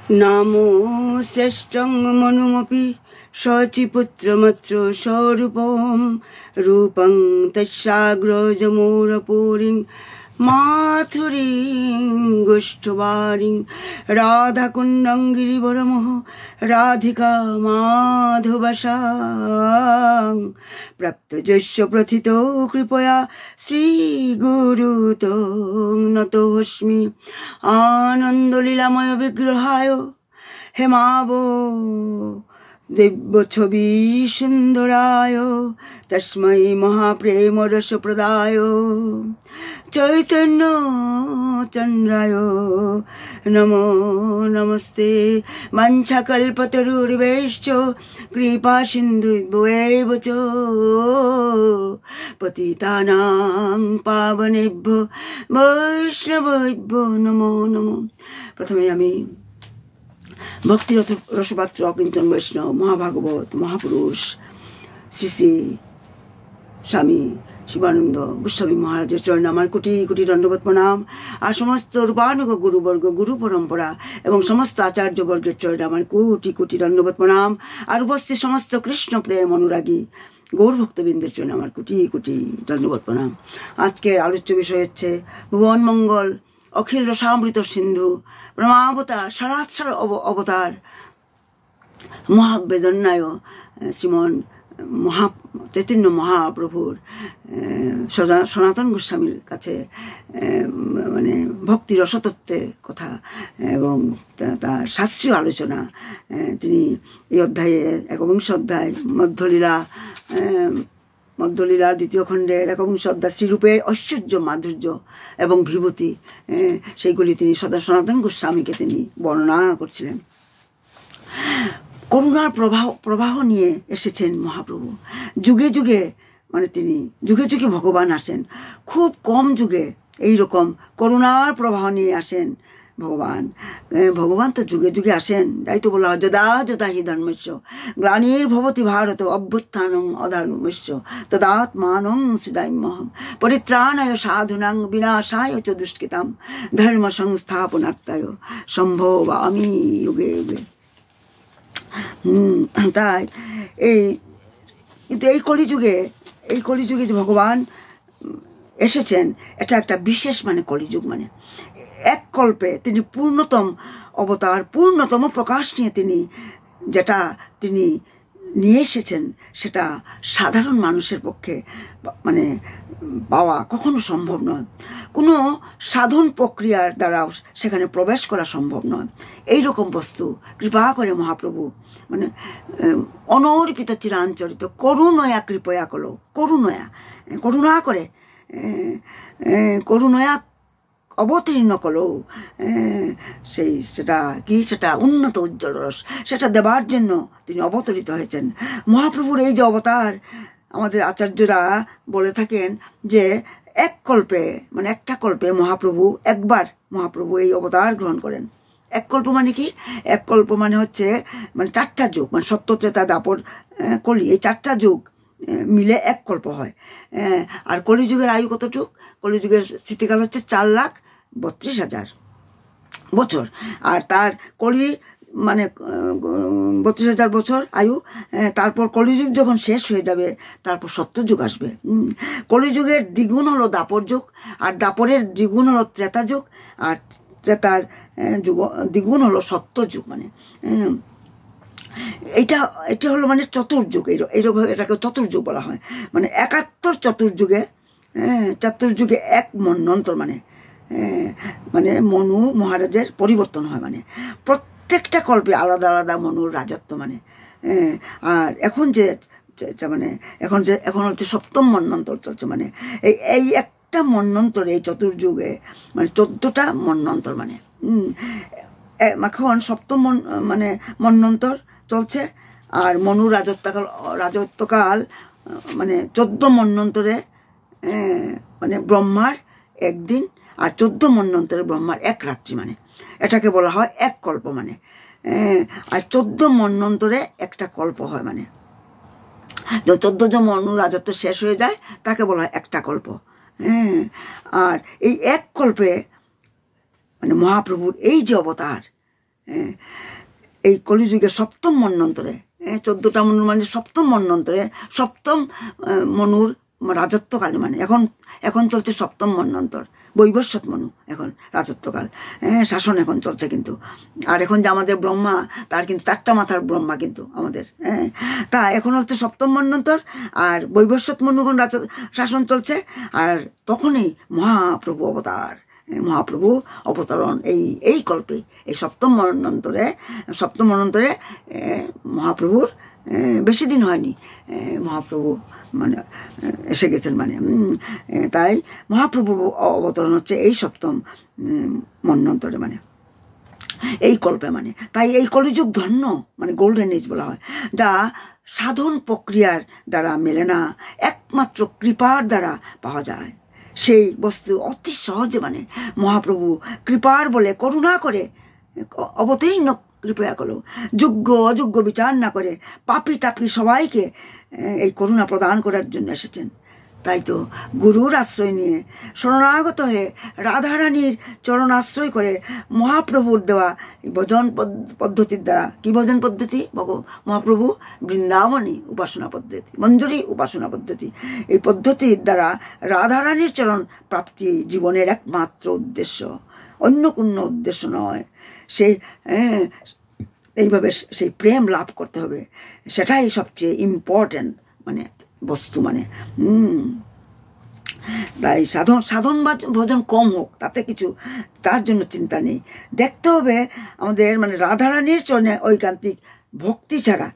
नामो श्रेष्ठं मनुमपि शचिपुत्रमत्र स्वरूपं रूपं तस्याग्रजमूरपुरीं माथुरीं गोष्ठवारीं राधाकुण्डं गिरिवरमोह राधिका माधवशां प्राप्तजस्य प्रथितो कृपया श्रीगुरुतो नतोऽस्मि आनन्दलीलामय विग्रहाय हेमावो दिव्य छवि सुंदराय तस्मै महाप्रेम रस प्रदाय चैतन्य चंद्राय नमो नमस्ते मंचाकल्पतरुर्वैश्च कृपा सिन्धुभ्यैव च पतितानां पावनेभ्यो वैष्णवेभ्यो नमो नमो। प्रथमे आमी भक्तिरथ रसपात्र अकिंचन वैष्णव महाभागवत महापुरुष श्री श्री स्वामी शिवानंद गोस्वामी महाराजेर चरण आमार कोटि कोटि दंडवत प्रणाम और समस्त रूपानुग गुरुवर्ग गुरु परम्परा एवं समस्त आचार्य वर्गेर चरण आमार कोटि कोटि दंडवत प्रणाम और उपस्थित समस्त कृष्ण प्रेम अनुरागी गौर भक्तबिंदेर चरण आमार कोटि कोटि दंडवत प्रणाम। आजकेर आलोच्य विषय हच्छे भुवन मंगल अखिल रसामृत सिंधु ब्रह्मावतार सरात्सर अवतार महावेदन्नाय श्रीमन महा चैतन्य महाप्रभुर सनातन गोस्वामीर काछे माने भक्ति रसतत्त्वेर कथा एवं तार शास्त्रीय आलोचना तिनि एई अध्याये एकविंश अध्याय मध्यलीलार द्वितीय खंडेर एकविंश अध्याय श्रीरूपेर ऐश्वर्य माधुर्य एवं विभूति सेइगुली तिनि सनातन गोस्वामीके तिनि बर्णना करछिलेन। करुणार प्रवाह निये एसेछेन महाप्रभु जुगे जुगे माने तिनि जुगे जुगे भगवान आसेन खूब कम जुगे एई रकम करुणार प्रवाह निये आसेन भगवान भगवान तो जुगे जुगे आसेन ताई तो बोला यदा यदा हि धर्मस्य ग्लानिर्भवति भारत अभ्युत्थानं अधर्मस्य तदात्मानं सृजाम्यहं परित्राणाय साधूनां विनाशाय च दुष्कृतां धर्म संस्थापनार्थाय सम्भवामि युगे युगे। তাই এই কলিযুগে যে ভগবান এসেছেন এটা একটা বিশেষ মানে কলিযুগ মানে এক কল্পে তিনি পূর্ণতম অবতার পূর্ণতম প্রকাশ নিয়ে তিনি যেটা তিনি নিয়ে এসেছেন সেটা সাধারণ মানুষের পক্ষে মানে পাওয়া কখনো সম্ভব নয়। কোনো সাধন প্রক্রিয়ার দ্বারাও সেখানে প্রবেশ করা সম্ভব নয়। এই রকম বস্তু কৃপা করে মহাপ্রভু মানে অনর্পিত চিরাঞ্চরিত করুণয়া কৃপয়া কলো করুণা করে করুণয়া অবতীর্ণ কলো সেটা উন্নত উজ্জ্বল রস সেটা দেবার জন্য তিনি অবতরিত হয়েছেন। মহাপ্রভুর এই যে অবতার আমাদের আচার্যরা বলে থাকেন যে এক কল্পে মানে একটা কল্পে মহাপ্রভু এই অবতার গ্রহণ করেন। এক কল্প মানে কি? এক কল্প মানে হচ্ছে মানে চারটা যুগ মানে সত্য ত্রেতা দাপর কলি এই চারটা যুগ মিলে এক কল্প হয়। আর কলিযুগের আয়ু কতটুক? কলিযুগের স্থিতিকাল হচ্ছে 4,32,000 বছর। আর তার কলি মানে 32,000 বছর আয়ু। তারপর কলিযুগ যখন শেষ হয়ে যাবে তারপর সত্যযুগ আসবে। কলিযুগের দ্বিগুণ হলো দাপর যুগ আর দাপরের দ্বিগুণ হলো ত্রেতা যুগ আর ত্রেতার দ্বিগুণ হলো সত্যযুগ মানে এটা হলো মানে চতুর্যুগ। এইরকম এটাকে চতুর্যুগ বলা হয় মানে 71 চতুর্যুগে এক মন্বন্তর মানে মনু মহারাজের পরিবর্তন হয় মানে প্রত্যেকটা কল্পে আলাদা আলাদা মনুর রাজত্ব মানে। আর এখন হচ্ছে সপ্তম মন্বন্তর চলছে মানে এই একটা মন্বন্তর এই চতুর্যুগে মানে 14টা মন্বন্তর মানে এখন সপ্তম মানে মন্বন্তর চলছে। আর মনুর রাজত্বকাল মানে 14 মন্বন্তরে মানে ব্রহ্মার একদিন আর 14 মন্বন্তরে ব্রহ্মার এক রাত্রি মানে এটাকে বলা হয় এক কল্প মানে। আর 14 মন্বন্তরে একটা কল্প হয় মানে 14 জন মনু রাজত্ব শেষ হয়ে যায় তাকে বলা হয় একটা কল্প। আর এই এক কল্পে মানে মহাপ্রভুর এই যে অবতার এই কলিযুগে সপ্তম মন্বন্তরে, 14টা মনু মানে সপ্তম মন্বন্তরে, সপ্তম মনুর রাজত্বকালে, মানে এখন চলছে সপ্তম মন্বন্তর, বৈবস্বত মনু এখন রাজত্বকাল, শাসন এখন চলছে কিন্তু। আর এখন যে আমাদের ব্রহ্মা, তার কিন্তু 4টা মাথার ব্রহ্মা কিন্তু আমাদের, তা এখন হচ্ছে সপ্তম মন্বন্তর, আর বৈবস্বত মনু এখন শাসন চলছে। আর তখনই মহাপ্রভু অবতরণ এই কল্পে, এই সপ্তম মন্বন্তরে মহাপ্রভুর বেশি দিন হয়নি, মহাপ্রভু মানে এসে গেছেন, মানে তাই মহাপ্রভুর অবতরণ হচ্ছে এই সপ্তম মন্বন্তরে, মানে এই কল্পে, মানে তাই এই কলিযুগ ধন্য, মানে গোল্ডেন এজ বলা হয়, যা সাধন প্রক্রিয়ার দ্বারা মেলে না, একমাত্র কৃপার দ্বারা পাওয়া যায়। সেই বস্তু অতি সহজে, মানে মহাপ্রভু কৃপার বলে করুণা করে অবতীর্ণ কৃপা করো, যোগ্য অযোগ্য বিচার না করে পাপি তাপি সবাইকে এই করুণা প্রদান করার জন্য এসেছেন। তাই তো গুরুর আশ্রয় নিয়ে শরণাগত হয়ে রাধারানীর চরণ আশ্রয় করে মহাপ্রভুর দেওয়া ভজন পদ্ধতির দ্বারা, কি ভজন পদ্ধতি? মহাপ্রভু বৃন্দাবনী উপাসনা পদ্ধতি, মঞ্জুরি উপাসনা পদ্ধতি, এই পদ্ধতির দ্বারা রাধারানীর চরণ প্রাপ্তি জীবনের একমাত্র উদ্দেশ্য, অন্য কোনো উদ্দেশ্য নয়। সেই এইভাবে সেই প্রেম লাভ করতে হবে, সেটাই সবচেয়ে ইম্পর্টেন্ট মানে বস্তু, মানে তাই সাধন ভজন কম হোক তাতে কিছু, তার জন্য চিন্তা নেই। দেখতে হবে আমাদের মানে রাধারানীর চরণে ঐকান্তিক ভক্তি ছাড়া,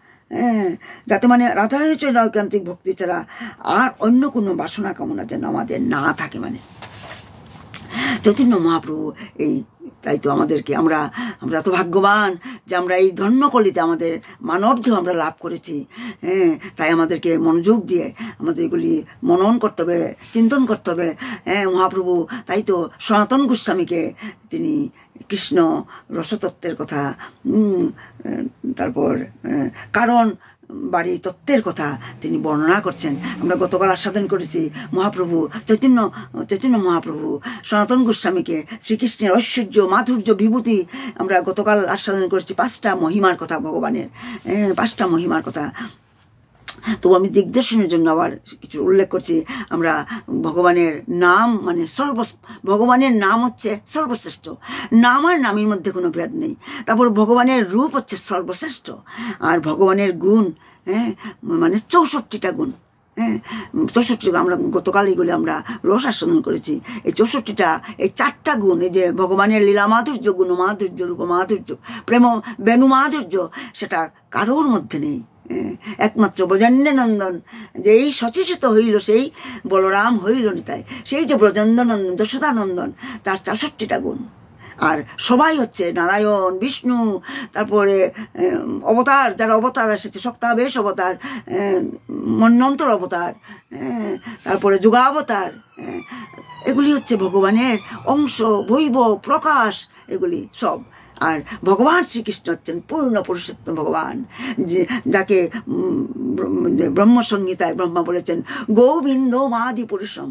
যাতে মানে রাধারানীর চরণে ঐকান্তিক ভক্তি ছাড়া আর অন্য কোনো বাসনা কামনা যেন আমাদের না থাকে, মানে চৈতন্য মহাপ্রভু এই, তাই তো আমাদেরকে আমরা তো ভাগ্যবান যে আমরা এই ধন্যকলিতে আমাদের মানবদেহ আমরা লাভ করেছি। তাই আমাদেরকে মনোযোগ দিয়ে আমাদের এগুলি মনন করতে হবে, চিন্তন করতে হবে। মহাপ্রভু তাই তো সনাতন গোস্বামীকে তিনি কৃষ্ণ রসতত্ত্বের কথা, তারপর কারণ বাড়ি তত্ত্বের কথা তিনি বর্ণনা করছেন। আমরা গতকাল আস্বাদন করেছি মহাপ্রভু চৈতন্য মহাপ্রভু সনাতন গোস্বামীকে শ্রীকৃষ্ণের ঐশ্বর্য, মাধুর্য, বিভূতি আমরা গতকাল আস্বাদন করেছি 5টা মহিমার কথা, ভগবানের 5টা মহিমার কথা। তো আমি দিগদর্শনের জন্য আবার কিছু উল্লেখ করছি। আমরা ভগবানের নাম মানে ভগবানের নাম হচ্ছে সর্বশ্রেষ্ঠ, নাম আর নামের মধ্যে কোনো ভেদ নেই। তারপর ভগবানের রূপ হচ্ছে সর্বশ্রেষ্ঠ, আর ভগবানের গুণ মানে 64টা গুণ, 64 আমরা গতকাল এগুলি আমরা রস আস্বাদন করেছি। এই 64টা, এই 4টা গুণ, এই যে ভগবানের লীলা মাধুর্য, গুণ মাধুর্য, রূপ মাধুর্য, প্রেম বেণু মাধুর্য, সেটা কারোর মধ্যে নেই। একমাত্র ব্রজান্ডনন্দন যে এই সচেষ্ট হইল, সেই বলরাম হইল নিতাই, সেই যে ব্রজান্ডনন্দন যশোদানন্দন, তার 64টা গুণ। আর সবাই হচ্ছে নারায়ণ, বিষ্ণু, তারপরে অবতার, যারা অবতার এসেছে, শক্তাবেশ অবতার, মন্বন্তর অবতার, তারপরে যুগাবতার, এগুলি হচ্ছে ভগবানের অংশ, বৈভব, প্রকাশ, এগুলি সব। আর ভগবান শ্রীকৃষ্ণ হচ্ছেন পূর্ণ পুরুষোত্তম ভগবান, যাকে ব্রহ্মসংহিতায় ব্রহ্মা বলেছেন গোবিন্দ আদি পুরুষম,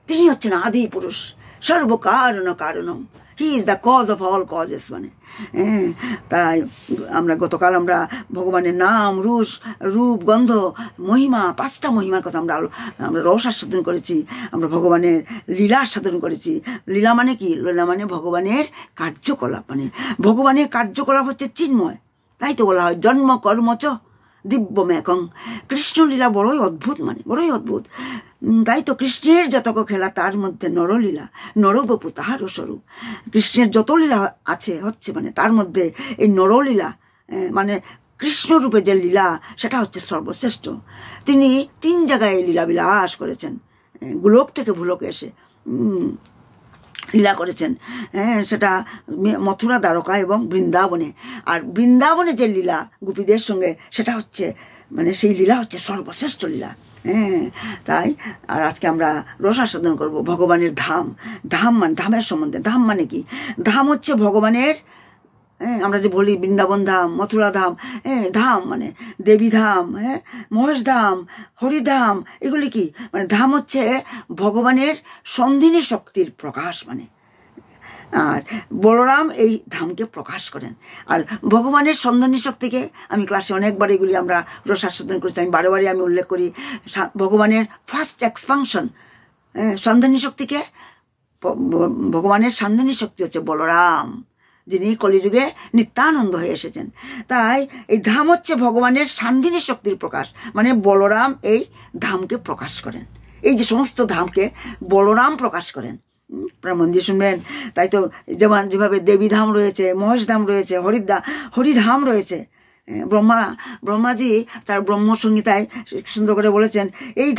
তিনি হচ্ছেন আদি পুরুষ, সর্বকারণ কারণম, he is the cause of all causes. মানে তাই আমরা গতকাল আমরা ভগবানের নাম, রূপ, গন্ধ, মহিমা, 5টা মহিমার কথা আমরা রস আস্বাদন করেছি। আমরা ভগবানের লীলা আস্বাদন করেছি। লীলা মানে কি? লীলা মানে ভগবানের কার্যকলাপ, মানে ভগবানের কার্যকলাপ হচ্ছে চিন্ময়। তাই তো বলা হয় জন্ম কর্মচ দিব্যমেকং, কৃষ্ণলীলা বড়ই অদ্ভুত, মানে বড়ই অদ্ভুত। তাই তো কৃষ্ণের যতক খেলা তার মধ্যে নরলীলা, নরবপু তাহারও স্বরূপ। কৃষ্ণের যত লীলা আছে হচ্ছে মানে তার মধ্যে এই নরলীলা, মানে কৃষ্ণরূপে যে লীলা, সেটা হচ্ছে সর্বশ্রেষ্ঠ। তিনি 3 জায়গায় লীলা বিলাস করেছেন, গোলক থেকে ভুলকে এসে লীলা করেছেন। সেটা মথুরা, দ্বারকা এবং বৃন্দাবনে। আর বৃন্দাবনে যে লীলা গোপীদের সঙ্গে, সেটা হচ্ছে মানে সেই লীলা হচ্ছে সর্বশ্রেষ্ঠ লীলা। তাই আর আজকে আমরা রস আস্বাদন করবো ভগবানের ধাম। মানে ধামের সম্বন্ধে। ধাম মানে কি? ধাম হচ্ছে ভগবানের, আমরা যে বলি বৃন্দাবন ধাম, মথুরা ধাম, ধাম মানে দেবী ধাম, মহেশ ধাম, হরিধাম, এগুলি কি? মানে ধাম হচ্ছে ভগবানের সন্ধিনী শক্তির প্রকাশ। মানে আর বলরাম এই ধামকে প্রকাশ করেন। আর ভগবানের সন্ধানী শক্তিকে আমি ক্লাসে অনেকবার এগুলি আমরা রসাস্বাদন করেছি, আমি বারে বারে আমি উল্লেখ করি। ভগবানের ফার্স্ট এক্সপানশন সন্ধানী শক্তিকে, ভগবানের সন্ধানী শক্তি হচ্ছে বলরাম, যিনি কলিযুগে নিত্যানন্দ হয়ে এসেছেন। তাই এই ধাম হচ্ছে ভগবানের সান্ধিনী শক্তির প্রকাশ, মানে বলরাম এই ধামকে প্রকাশ করেন। এই যে সমস্ত ধামকে বলরাম প্রকাশ করেন। মন দিয়ে শুনবেন। তাই তো যেভাবে দেবীধাম রয়েছে, মহেশধাম রয়েছে, হরিধাম রয়েছে। ব্রহ্মাজি তার ব্রহ্মসংহিতায় সুন্দর করে বলেছেন এই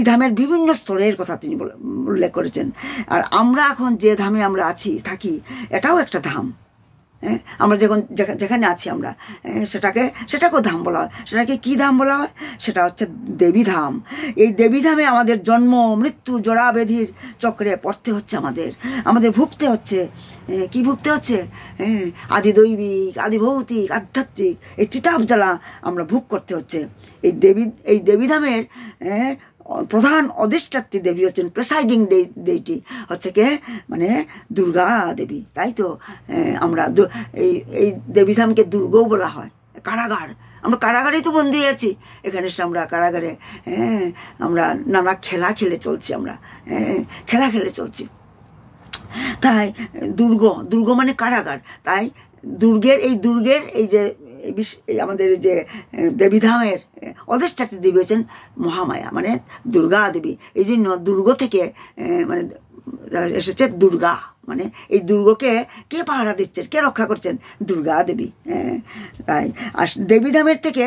ধামের বিভিন্ন স্তরের কথা তিনি উল্লেখ করেছেন। আর আমরা এখন যে ধামে আমরা থাকি এটাও একটা ধাম। আমরা যেখানে আছি আমরা সেটাকেও ধাম বলা হয়। সেটাকে কি ধাম বলা হয়? সেটা হচ্ছে দেবীধাম। এই দেবীধামে আমাদের জন্ম মৃত্যু জরা ব্যাধির চক্রে পড়তে হচ্ছে, আমাদের ভুগতে হচ্ছে। কি ভুগতে হচ্ছে? আদি দৈবিক, আদি ভৌতিক, আধ্যাত্মিক এই ত্রিতাপ জ্বালা আমরা ভোগ করতে হচ্ছে। এই দেবীধামের প্রধান অধিষ্ঠাত্রী দেবী হচ্ছেন, প্রেসাইডিং দেইটি হচ্ছে কে, মানে দুর্গা দেবী। তাই তো আমরা এই দেবীধামকে দুর্গও বলা হয়। কারাগার, আমরা কারাগারেই তো বন্দী আছি। এখানে আমরা কারাগারে আমরা নানা খেলা খেলে চলছি। তাই দুর্গ মানে কারাগার। তাই দুর্গের এই যে আমাদের যে দেবীধামের অধিষ্ঠাত্রী দেবী হচ্ছেন মহামায়া, মানে দুর্গা দেবী। এই জন্য দুর্গ থেকে মানে এসেছে দুর্গা, মানে এই দুর্গকে কে পাহারা দিচ্ছেন, কে রক্ষা করছেন? দুর্গা দেবী। তাই আর দেবীধামের থেকে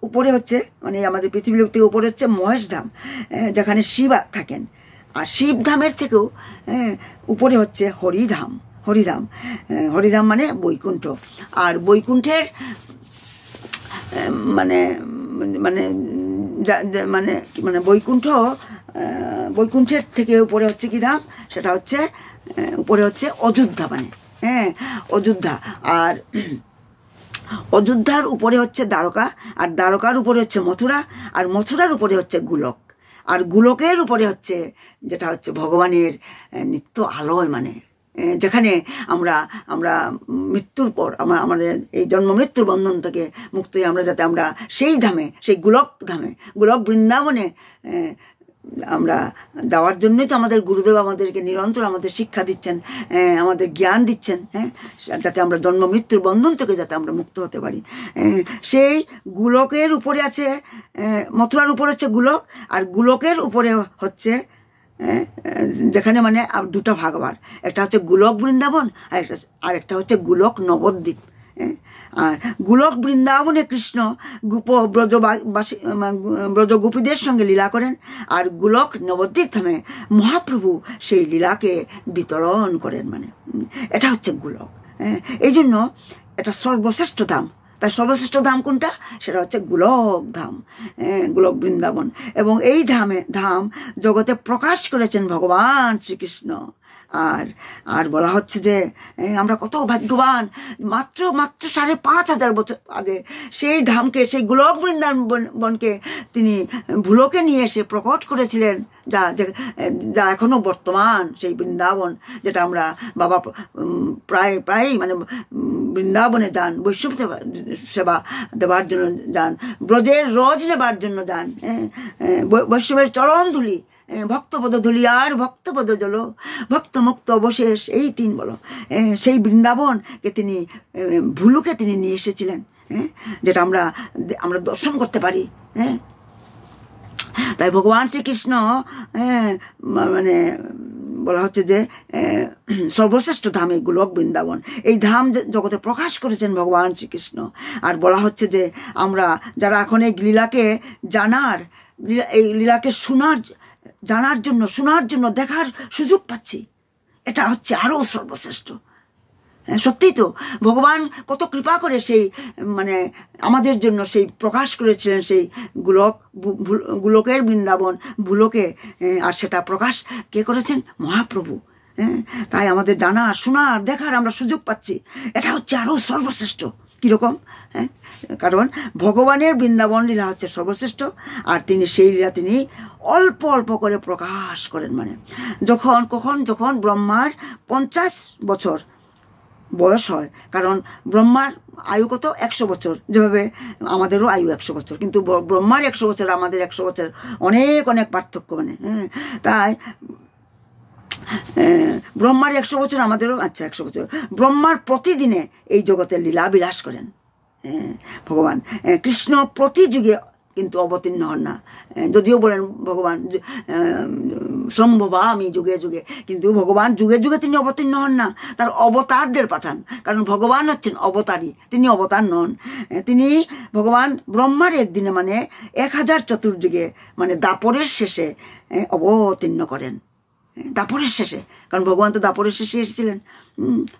উপরে হচ্ছে, মানে আমাদের পৃথিবীর থেকে উপরে হচ্ছে মহেশধাম, যেখানে শিব থাকেন। আর শিবধামের থেকেও উপরে হচ্ছে হরিধাম মানে বৈকুণ্ঠ। আর বৈকুণ্ঠের মানে মানে মানে মানে বৈকুণ্ঠের থেকে উপরে হচ্ছে কি ধাম? সেটা হচ্ছে উপরে হচ্ছে অযোধ্যা, মানে অযোধ্যা। আর অযোধ্যার উপরে হচ্ছে দ্বারকা, আর দ্বারকার উপরে হচ্ছে মথুরা, আর মথুরার উপরে হচ্ছে গোলক, আর গোলকের উপরে হচ্ছে যেটা হচ্ছে ভগবানের নিত্য আলয়, মানে যেখানে আমরা মৃত্যুর পর আমাদের এই জন্ম মৃত্যুর বন্ধন থেকে মুক্ত হয়ে আমরা যাতে আমরা সেই ধামে, সেই গোলক বৃন্দাবনে আমরা যাওয়ার জন্যই তো আমাদের গুরুদেব আমাদেরকে নিরন্তর আমাদের শিক্ষা দিচ্ছেন, আমাদের জ্ঞান দিচ্ছেন, যাতে আমরা জন্ম মৃত্যুর বন্ধন থেকে যাতে আমরা মুক্ত হতে পারি। সেই গোলকের উপরে আছে, মথুরার উপরে হচ্ছে গোলক, আর গোলকের উপরে হচ্ছে যেখানে মানে দুটো ভাগ আবার, একটা হচ্ছে গোলক বৃন্দাবন আর একটা হচ্ছে গোলক নবদ্বীপ। আর গোলক বৃন্দাবনে কৃষ্ণ ব্রজগোপীদের সঙ্গে লীলা করেন, আর গোলক নবদ্বীপ ধামে মহাপ্রভু সেই লীলাকে বিতরণ করেন, মানে এটা হচ্ছে গোলক। এই জন্য এটা সর্বশ্রেষ্ঠ ধাম। তাই সর্বশ্রেষ্ঠ ধাম কোনটা? সেটা হচ্ছে গোলক ধাম, গোলক বৃন্দাবন। এবং এই ধাম জগতে প্রকাশ করেছেন ভগবান শ্রীকৃষ্ণ। আর বলা হচ্ছে যে আমরা কত ভাগ্যবান, মাত্র 5,500 বছর আগে সেই ধামকে, সেই গোলক বৃন্দাবনকে তিনি ভুলোকে নিয়ে এসে প্রকট করেছিলেন, যা এখনো বর্তমান সেই বৃন্দাবন, যেটা আমরা বাবা প্রায়ই মানে বৃন্দাবনে যান, বৈষ্ণব সেবা দেবার জন্য যান, ব্রজের রজ নেবার জন্য যান, বৈষ্ণবের চরণ ধুলি, ভক্তপদ ধুলি আর ভক্তপদ জল, ভক্ত মুক্ত অবশেষ, এই 3 বলো। সেই বৃন্দাবনকে তিনি ভুলুকে তিনি নিয়ে এসেছিলেন, যেটা আমরা দর্শন করতে পারি। তাই ভগবান শ্রীকৃষ্ণ মানে বলা হচ্ছে যে সর্বশ্রেষ্ঠ ধাম এই গোলক বৃন্দাবন। এই ধাম জগতে প্রকাশ করেছেন ভগবান শ্রীকৃষ্ণ। আর বলা হচ্ছে যে আমরা যারা এখন এই লীলাকে এই লীলাকে জানার জন্য দেখার সুযোগ পাচ্ছি, এটা হচ্ছে আরো সর্বশ্রেষ্ঠ। সত্যিই তো ভগবান কত কৃপা করে সেই মানে আমাদের জন্য সেই প্রকাশ করেছিলেন সেই গোলকের বৃন্দাবন ভুলোকে, আর সেটা প্রকাশ কে করেছেন? মহাপ্রভু। তাই আমাদের জানার, শোনার, দেখার আমরা সুযোগ পাচ্ছি, এটা হচ্ছে আরো সর্বশ্রেষ্ঠ। কীরকম? হ্যাঁ, কারণ ভগবানের বৃন্দাবন লীলা হচ্ছে সর্বশ্রেষ্ঠ, আর তিনি সেই লীলা তিনি অল্প অল্প করে প্রকাশ করেন। মানে যখন ব্রহ্মার 50 বছর বয়স হয়, কারণ ব্রহ্মার আয়ু কত? 100 বছর, যেভাবে আমাদেরও আয়ু 100 বছর, কিন্তু ব্রহ্মার 100 বছর আমাদের 100 বছর অনেক অনেক পার্থক্য। মানে তাই ব্রহ্মার 100 বছর আমাদেরও 100 বছর। ব্রহ্মার প্রতিদিনে এই জগতের লীলা বিলাস করেন ভগবান। কৃষ্ণ প্রতি যুগে কিন্তু অবতীর্ণ হন না, যদিও বলেন ভগবান সম্ভবা আমি যুগে যুগে, কিন্তু ভগবান যুগে যুগে তিনি অবতীর্ণ হন না, তার অবতারদের পাঠান। কারণ ভগবান হচ্ছেন অবতারী, তিনি অবতার নন। তিনি ভগবান ব্রহ্মার একদিনে মানে 1000 চতুর্যুগে মানে দাপরের শেষে অবতীর্ণ করেন, দাপরের শেষে। কারণ ভগবান তো দাপরের শেষে এসেছিলেন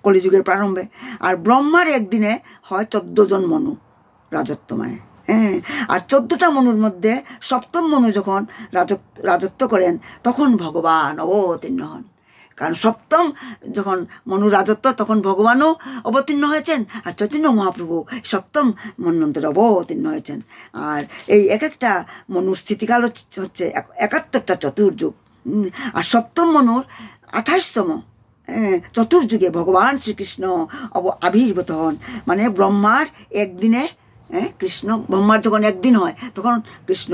কলিযুগের প্রারম্ভে। আর ব্রহ্মার একদিনে হয় 14 জন মনু রাজত্ব, মানে আর 14টা মনুর মধ্যে 7ম মনু যখন রাজত্ব করেন তখন ভগবান অবতীর্ণ হন। কারণ 7ম যখন মনু রাজত্ব তখন ভগবানও অবতীর্ণ হয়েছেন, আর চৈতন্য মহাপ্রভু 7ম মন্বন্তরে অবতীর্ণ হয়েছেন। আর এই এক একটা মনুর স্থিতিকাল হচ্ছে 71টা চতুর্যুগ। আর 7ম মনুর 28তম চতুর্যুগে ভগবান শ্রীকৃষ্ণ আবির্ভূত হন। মানে ব্রহ্মার একদিনে কৃষ্ণ, ব্রহ্মার যখন একদিন হয় তখন কৃষ্ণ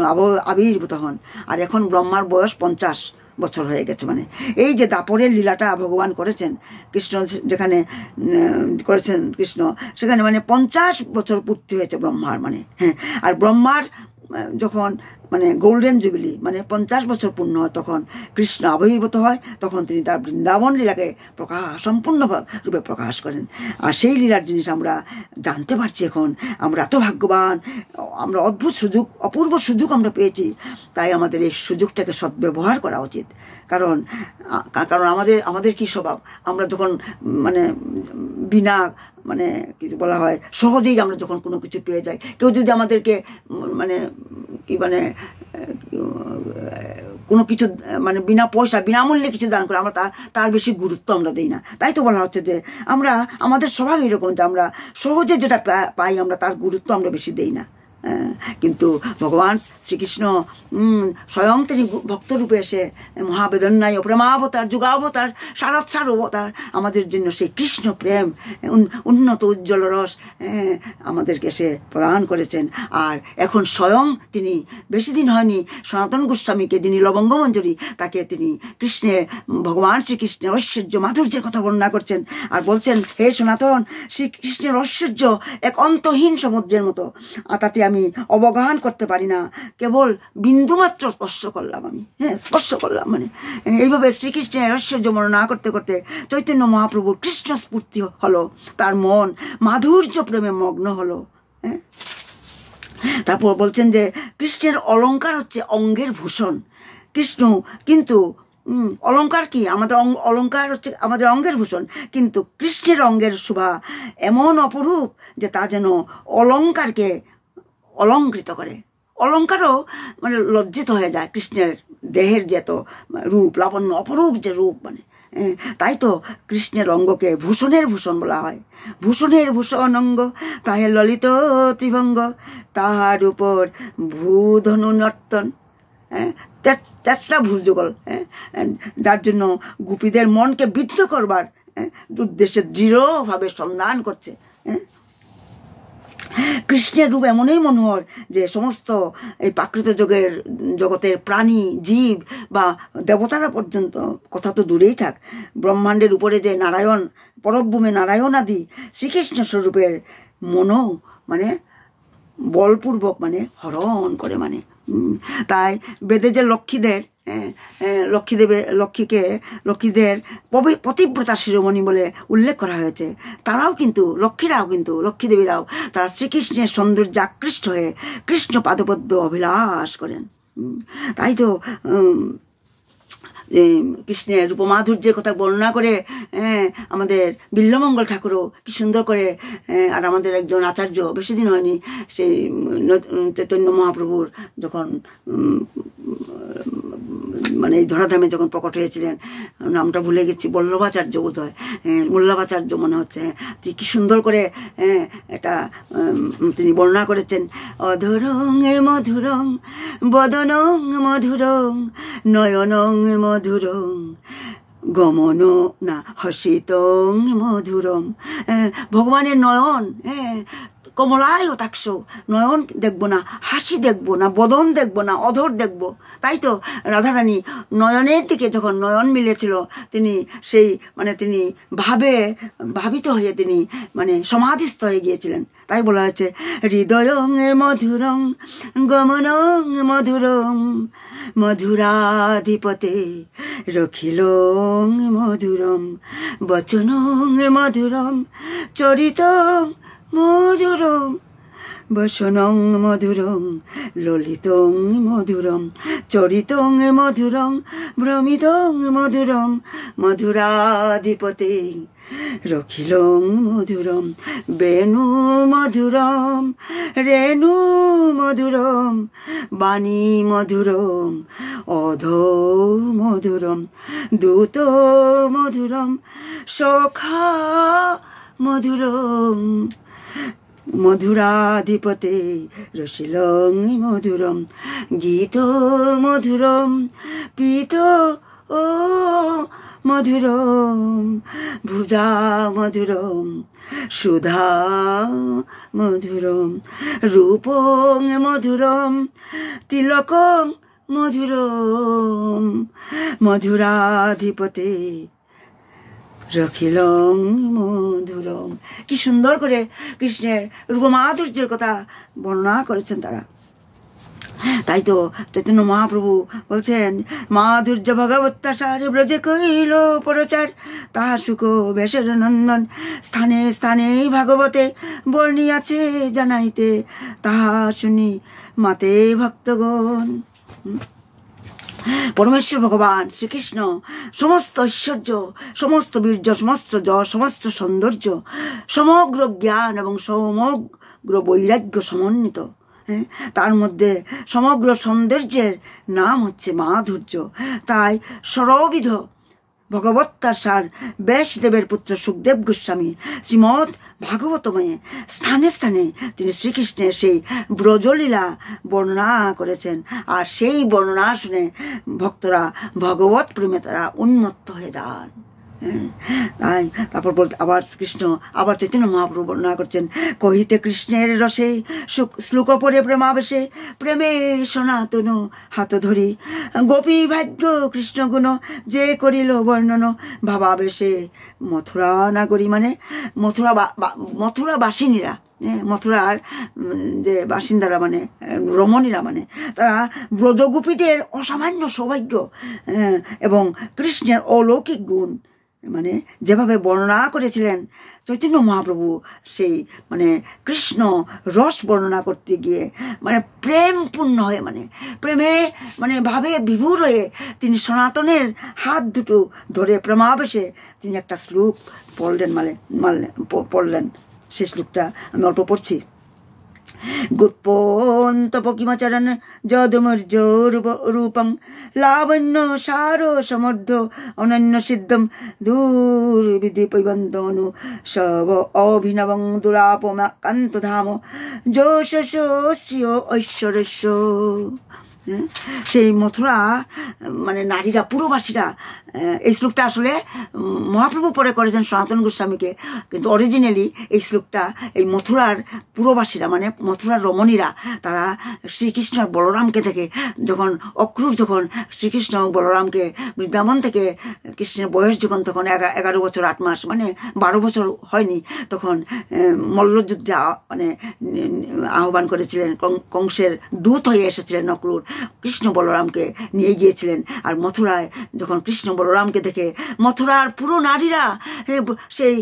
আবির্ভূত হন। আর এখন ব্রহ্মার বয়স 50 বছর হয়ে গেছে। মানে এই যে দাপরের লীলাটা ভগবান করেছেন, কৃষ্ণ যেখানে করেছেন কৃষ্ণ, সেখানে মানে 50 বছর পূর্তি হয়েছে ব্রহ্মার। মানে আর ব্রহ্মার যখন মানে গোল্ডেন জুবিলি মানে 50 বছর পূর্ণ হয় তখন কৃষ্ণ আবির্ভূত হয়, তখন তিনি তার বৃন্দাবন লীলাকে সম্পূর্ণ রূপে প্রকাশ করেন। আর সেই লীলার জিনিস আমরা জানতে পারছি এখন। আমরা এত ভাগ্যবান, আমরা অদ্ভুত সুযোগ, অপূর্ব সুযোগ আমরা পেয়েছি। তাই আমাদের এই সুযোগটাকে সদ্ব্যবহার করা উচিত। কারণ আমাদের কি স্বভাব, আমরা যখন মানে বিনা মানে কি বলা হয় সহজেই আমরা যখন কোনো কিছু পেয়ে যাই, কেউ যদি আমাদেরকে মানে কি মানে কোনো কিছু মানে বিনা পয়সা বিনামূল্যে কিছু দান করে আমরা তার বেশি গুরুত্ব আমরা দিই না। তাই তো বলা হচ্ছে যে আমাদের স্বভাব এরকম যে আমরা সহজে যেটা পাই আমরা তার গুরুত্ব আমরা বেশি দিই না। কিন্তু ভগবান শ্রীকৃষ্ণ স্বয়ং তিনি ভক্তরূপে এসে মহাবেদন্যায় প্রেমাবতার যুগাবতার সারাৎসার অবতার আমাদের জন্য সেই কৃষ্ণ প্রেম উন্নত উজ্জ্বল রস আমাদেরকে সে প্রদান করেছেন। আর এখন স্বয়ং তিনি বেশি দিন হয়নি সনাতন গোস্বামীকে, যিনি লবঙ্গ মঞ্জুরি, তাকে তিনি ভগবান শ্রীকৃষ্ণের ঐশ্বর্য মাধুর্যের কথা বর্ণনা করছেন। আর বলছেন, হে সনাতন, শ্রীকৃষ্ণের ঐশ্বর্য এক অন্তহীন সমুদ্রের মতো, তাতে আমি অবগাহন করতে পারি না, কেবল বিন্দুমাত্র স্পর্শ করলাম আমি, স্পর্শ করলাম। মানে এইভাবে শ্রীকৃষ্ণের ঐশ্বর্য বর্ণনা করতে করতে চৈতন্য মহাপ্রভুর কৃষ্ণ স্ফূর্তি হলো, তার মন মাধুর্য প্রেমে মগ্ন হলো। তারপর বলছেন যে কৃষ্ণের অলঙ্কার হচ্ছে অঙ্গের ভূষণ। কৃষ্ণ কিন্তু অলঙ্কার কি, আমাদের অলঙ্কার হচ্ছে আমাদের অঙ্গের ভূষণ, কিন্তু কৃষ্ণের অঙ্গের শোভা এমন অপরূপ যে তা যেন অলঙ্কারকে অলঙ্কৃত করে। অলঙ্কারও মানে লজ্জিত হয়ে যায় কৃষ্ণের দেহের যে এত রূপ লাবণ্য, অপরূপ যে রূপ। মানে তাই তো কৃষ্ণের অঙ্গকে ভূষণের ভূষণ বলা হয়। ভূষণের ভূষণ অঙ্গ তাহে ললিত ত্রিভঙ্গ, তাহার উপর ভূধনু নর্তন, তেসরা ভূযুগল, যার জন্য গোপীদের মনকে বিদ্ধ করবার উদ্দেশ্যে দৃঢ়ভাবে সন্ধান করছে। কৃষ্ণের রূপ এমনই মনোহর যে সমস্ত এই প্রাকৃত জগতের প্রাণী জীব বা দেবতারা পর্যন্ত, কথা তো দূরেই থাক, ব্রহ্মাণ্ডের উপরে যে নারায়ণ পরব্রহ্মে নারায়ণ আদি শ্রীকৃষ্ণ স্বরূপের মনও মানে বলপূর্বক মানে হরণ করে। মানে তাই বেদে যে লক্ষ্মীদের পতিব্রতা শিরোমণি বলে উল্লেখ করা হয়েছে, তারাও কিন্তু লক্ষ্মীদেবীরাও তারা শ্রীকৃষ্ণের সৌন্দর্যে আকৃষ্ট হয়ে কৃষ্ণ পাদপদ্ম অভিলাষ করেন। তাই তো কৃষ্ণের রূপমাধুর্যের কথা বর্ণনা করে আমাদের বিল্লমঙ্গল ঠাকুরও কি সুন্দর করে, আর আমাদের একজন আচার্য বেশি দিন হয়নি সেই চৈতন্য মহাপ্রভুর যখন মানে এই ধরাধামে যখন প্রকট হয়েছিলেন, নামটা ভুলে গেছি, বল্লভাচার্য বোধ হয়, বল্লভাচার্য মনে হচ্ছে, কি সুন্দর করে এটা তিনি বর্ণনা করেছেন। অধরং মধুরং বদনং মধুরং নয়নং মধুরং গমন না হসিতং মধুরম। ভগবানের নয়ন কমলায় তাক্ষ, নয়ন দেখবো না, হাসি দেখবো না, বদন দেখবো না, অধর দেখবো। তাই তো রাধারানী নয়নের দিকে যখন নয়ন মিলেছিল, তিনি সেই মানে তিনি ভাবিত হয়ে তিনি মানে সমাধিস্থ হয়ে গিয়েছিলেন। তাই বলা হয়েছে হৃদয়ং মধুরং গমনং মধুরং মধুরাধিপতে রখিলং মধুরম বচনং মধুরম চরিতং মধুরম বসনং মধুরং ললিতং মধুরম চরিতং মধুরং ভ্রমিতং মধুরম মধুরাধিপতে রখিলং মধুরম বেণু মধুরম রেণু মধুরম বাণী মধুরম অধো মধুরম দূত মধুরম সখা মধুরম মধুরাধিপতে রসিলং মধুরম গীত মধুরম পীত ও মধুরম ভুজা মধুরম সুধা মধুরম রূপং মধুরম তিলকং মধুরম মধুরাধিপতে রখিলং মধুরম। কি সুন্দর করে কৃষ্ণের রূপমাধুর্যের কথা বর্ণনা করেছেন তারা। তাই তো চৈতন্য মহাপ্রভু বলছেন মাধুর্য ভগবত্তাসার ব্রজে কইল পরচার তাহা সুখ বেশের নন্দন স্থানে স্থানে ভাগবতে বর্ণিয়াছে জানাইতে তাহা শুনি মাতে ভক্তগণ। পরমেশ্বর ভগবান শ্রীকৃষ্ণ সমস্ত ঐশ্বর্য, সমস্ত বীর্য, সমস্ত যশ, সমস্ত সৌন্দর্য, সমগ্র জ্ঞান এবং সমগ্র বৈরাগ্য সমন্বিত। তার মধ্যে সমগ্র সৌন্দর্যের নাম হচ্ছে মাধুর্য। তাই সর্ববিধ ভগবত্তার সার ব্যাসদেবের পুত্র সুখদেব গোস্বামী শ্রীমৎ ভাগবতময়ে স্থানে স্থানে তিনি শ্রীকৃষ্ণের সেই ব্রজলীলা বর্ণনা করেছেন। আর সেই বর্ণনা শুনে ভক্তরা ভগবত প্রেমে তারা উন্মত্ত হয়ে যান। তাই তারপর বলতে আবার কৃষ্ণ আবার চৈতন্য মহাপ্রভু বর্ণনা করছেন কহিতে কৃষ্ণের রসে শ্লোক পরে প্রেমাবেশে প্রেমে সনাতন হাত ধরি গোপী ভাগ্য কৃষ্ণ গুণ যে করিল বর্ণন ভাবাবেশে মথুরা নাগরী মানে মথুরাবাসিনীরা, মথুরার যে বাসিন্দারা মানে রমণীরা মানে তারা ব্রজগোপীদের অসামান্য সৌভাগ্য এবং কৃষ্ণের অলৌকিক গুণ মানে যেভাবে বর্ণনা করেছিলেন চৈতন্য মহাপ্রভু, সেই মানে কৃষ্ণ রস বর্ণনা করতে গিয়ে মানে প্রেমপূর্ণ হয়ে মানে প্রেমে মানে ভাবে বিভোর হয়ে তিনি সনাতনের হাত দুটো ধরে প্রেমাবেশে তিনি একটা শ্লোক পড়লেন। সেই শ্লোকটা আমি অল্প পড়ছি। গুপ্পন্ত পকিমাচরণ যদমর্য রূপং লাবণ্য সার সমর্ধ অনন্য সিদ্ধম দুর্বিধি পৈবন্দনু সব অভিনবং দুরাপমা কান্তধাম যশস্য শ্রিয় ঐশ্বর্যস্য। সেই মথুরা মানে নারীরা পুরবাসীরা, এই শ্লোকটা আসলে মহাপ্রভু পরে করেছেন সনাতন গোস্বামীকে, কিন্তু অরিজিনালি এই শ্লোকটা এই মথুরার পুরবাসীরা মানে মথুরার রমণীরা তারা শ্রীকৃষ্ণ বলরামকে থেকে যখন অক্রূর যখন শ্রীকৃষ্ণ বলরামকে বৃন্দাবন থেকে কৃষ্ণের বয়স যখন তখন 11 বছর 8 মাস মানে 12 বছর হয়নি, তখন মল্লযুদ্ধে মানে আহ্বান করেছিলেন, কংসের দূত হয়ে এসেছিলেন অক্রূর, কৃষ্ণ বলরামকে নিয়ে গিয়েছিলেন। আর মথুরায় যখন কৃষ্ণ বলরামকে দেখে মথুরার পুরো নারীরা সেই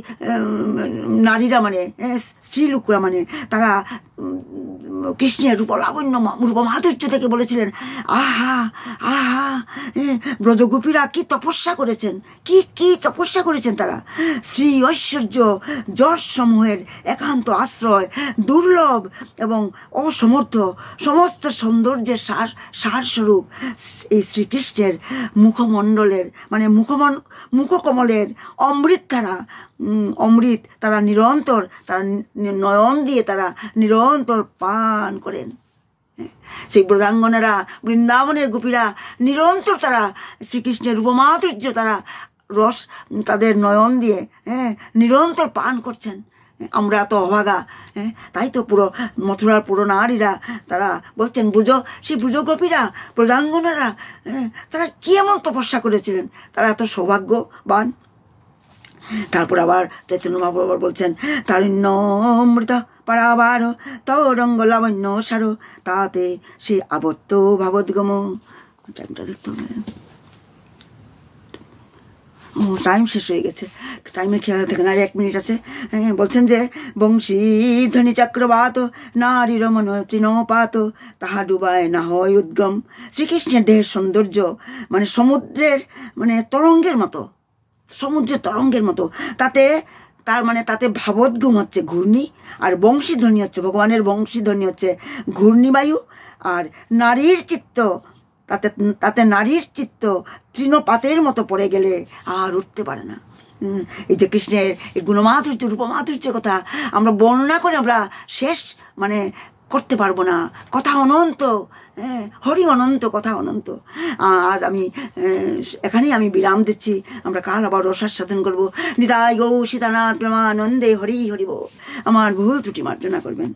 নারীরা মানে স্ত্রীলোকরা মানে তারা কৃষ্ণের রূপলাবণ্য রূপ মাধুর্য থেকে বলেছিলেন, আহা আহা, ব্রজগোপীরা কি তপস্যা করেছেন, কি কি তপস্যা করেছেন তারা। শ্রী ঐশ্বর্য যশ সমূহের একান্ত আশ্রয়, দুর্লভ এবং অসমর্থ সমস্ত সৌন্দর্যের সারস্বরূপ এই শ্রীকৃষ্ণের মুখমণ্ডলের মানে মুখকমলের অমৃত তারা নিরন্তর, তারা নয়ন দিয়ে তারা নিরন্তর পান করেন। সেই ব্রজাঙ্গনেরা, বৃন্দাবনের গোপীরা নিরন্তর তারা শ্রীকৃষ্ণের রূপমাধুর্য তারা রস তাদের নয়ন দিয়ে নিরন্তর পান করছেন। আমরা তো অভাগা, তাই তো পুরো মথুরার পুরো নারীরা তারা বলছেন, সেই ব্রজগোপীরা, ব্রজাঙ্গনেরা তারা কি এমন তপস্যা করেছিলেন, তারা এত সৌভাগ্যবান। তারপর আবার চৈতন্য মহাপ্রভু বলছেন, তারুণ্য অমৃত পারাবার তরঙ্গ লাবণ্য সার তাতে সে আবর্ত ভাবোদ্গম। টাইমটা দেখতে হবে, টাইম শেষ হয়ে গেছে, টাইমের খেয়াল থাকে না, আর 1 মিনিট আছে। বলছেন যে বংশী ধ্বনি চক্রবাত নারী রমন তৃণপাত তাহা ডুবায় না হয় উদ্গম। শ্রীকৃষ্ণের দেহের সৌন্দর্য মানে সমুদ্রের তরঙ্গের মতো, সমুদ্রের তরঙ্গের মতো, তাতে ভাবোদ্গম হচ্ছে ঘূর্ণি, আর বংশীধ্বনি হচ্ছে ভগবানের বংশীধ্বনি হচ্ছে ঘূর্ণিবায়ু। আর নারীর চিত্ত, তাতে নারীর চিত্ত তৃণপাতের মতো পড়ে গেলে আর উঠতে পারে না। এই যে কৃষ্ণের এই গুণমাধুর্য রূপমাধুর্যের কথা আমরা বর্ণনা করে আমরা শেষ করতে পারবো না। কথা অনন্ত, হরি অনন্ত, কথা অনন্ত। আজ আমি এখানেই বিরাম দিচ্ছি। আমরা কাল আবার রসাস্বাদন করবো। নিতাই গৌ সীতানাথ প্রেমানন্দে হরি হরিব। আমার ভুল ত্রুটি মার্জনা করবেন।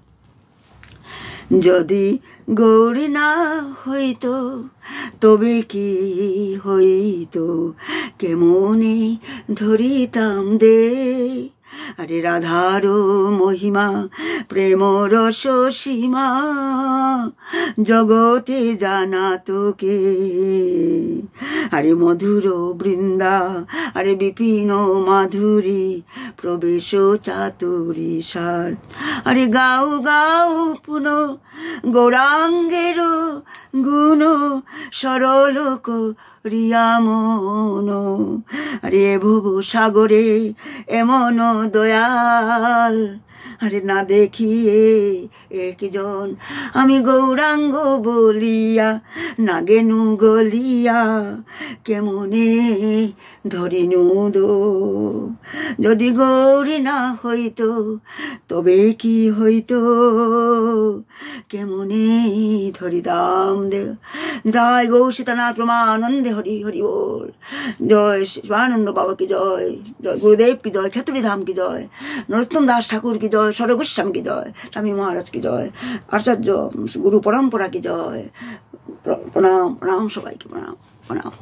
যদি গৌরী না হইতো তবে কি হইতো, কেমনে ধরিতাম দে। আরে রাধার মহিমা প্রেম রস সীমা জগতে জানা তোকে। আরে মধুর বৃন্দা, আরে বিপিন মাধুরী প্রবেশ চাতুরী সার। আরে গাও গাও পুন গৌরাঙ্গের গুণ সরল করিয়া মন। আরে ভুব সাগরে এমন দয়াল, আরে না দেখিয়ে একজন আমি গৌরাঙ্গ বলিয়া না গেনু গলিয়া কেমনে ধরিনু দো। যদি গৌরী না হইতো তবে কি হইতো, কেমনে ধরিতাম দে। জয় গৌ সীতানাথ প্রমানন্দে হরি হরি বল। জয় শিবানন্দ বাবা কি জয়, জয় গুরুদেব কি জয়, খেতুরি ধাম কি জয়, নরোত্তম দাস ঠাকুর কি জয়, সরগোস্বামী কি জয়, স্বামী মহারাজ কি জয়, আচার্য গুরু পরম্পরা কি জয়। প্রণাম প্রণাম, সবাইকে প্রণাম প্রণাম।